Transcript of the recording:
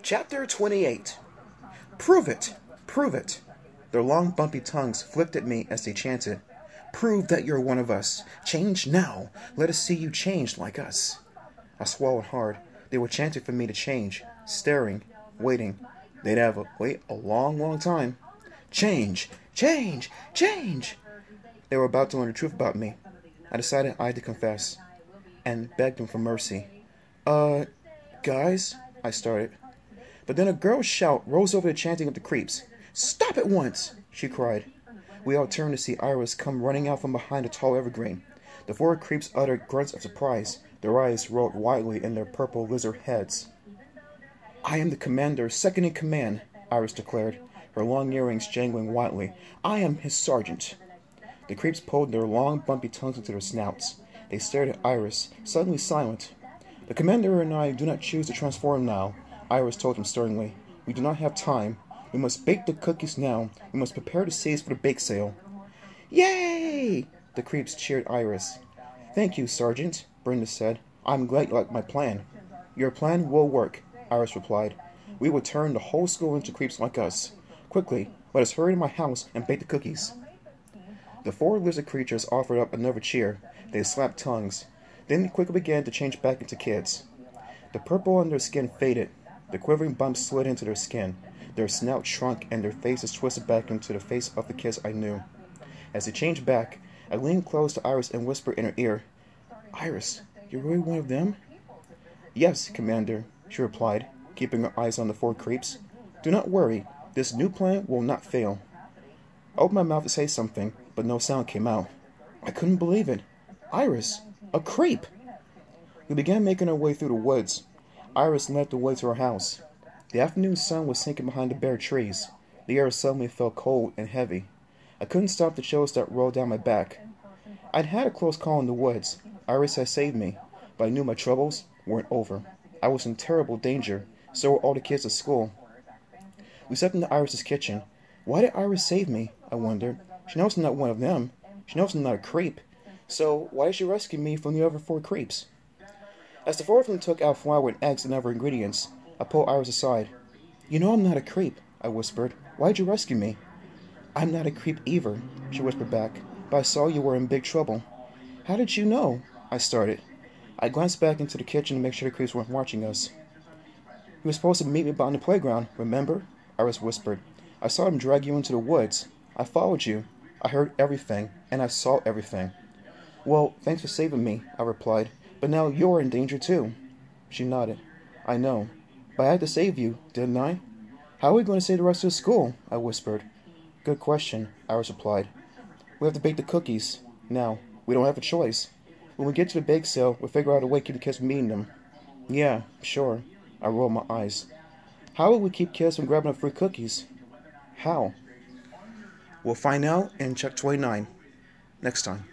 Chapter 28. Prove it! Prove it! Their long, bumpy tongues flicked at me as they chanted, "Prove that you're one of us. Change now. Let us see you change like us." I swallowed hard. They were chanting for me to change, staring, waiting. They'd have to wait a long, long time. Change! Change! Change! They were about to learn the truth about me. I decided I had to confess, and begged them for mercy. Guys, I started. But then a girl's shout rose over the chanting of the creeps. "Stop at once!" she cried. We all turned to see Iris come running out from behind a tall evergreen. The four creeps uttered grunts of surprise. Their eyes rolled widely in their purple lizard heads. "I am the commander, second in command," Iris declared, her long earrings jangling wildly. "I am his sergeant." The creeps pulled their long, bumpy tongues into their snouts. They stared at Iris, suddenly silent. "The commander and I do not choose to transform now," Iris told him sternly. "We do not have time. We must bake the cookies now. We must prepare the seeds for the bake sale." "Yay!" The creeps cheered Iris. "Thank you, Sergeant," Brenda said. "I'm glad you like my plan." "Your plan will work," Iris replied. "We will turn the whole school into creeps like us. Quickly, let us hurry to my house and bake the cookies." The four lizard creatures offered up another cheer. They slapped tongues. Then they quickly began to change back into kids. The purple on their skin faded. The quivering bumps slid into their skin. Their snouts shrunk and their faces twisted back into the face of the kids I knew. As they changed back, I leaned close to Iris and whispered in her ear, "Iris, you're really one of them?" "Yes, Commander," she replied, keeping her eyes on the four creeps. "Do not worry. This new plan will not fail." I opened my mouth to say something, but no sound came out. I couldn't believe it. Iris! A creep! We began making our way through the woods. Iris led the way to her house. The afternoon sun was sinking behind the bare trees. The air suddenly felt cold and heavy. I couldn't stop the chills that rolled down my back. I'd had a close call in the woods. Iris had saved me, but I knew my troubles weren't over. I was in terrible danger. So were all the kids at school. We stepped into Iris's kitchen. Why did Iris save me? I wondered. She knows I'm not one of them. She knows I'm not a creep. So why did she rescue me from the other four creeps? As the four of them took out flour and eggs and other ingredients, I pulled Iris aside. "You know I'm not a creep," I whispered. "Why'd you rescue me?" "I'm not a creep either," she whispered back, "but I saw you were in big trouble." "How did you know?" I started. I glanced back into the kitchen to make sure the creeps weren't watching us. "You were supposed to meet me on the playground, remember?" Iris whispered. "I saw them drag you into the woods. I followed you. I heard everything, and I saw everything." "Well, thanks for saving me," I replied. "But now you're in danger too." She nodded. "I know. But I had to save you, didn't I?" "How are we going to save the rest of the school?" I whispered. "Good question," Iris replied. "We have to bake the cookies. Now, we don't have a choice. When we get to the bake sale, we'll figure out a way to keep the kids from eating them." "Yeah, sure." I rolled my eyes. "How will we keep kids from grabbing up free cookies?" "How?" We'll find out in Chapter 29 next time.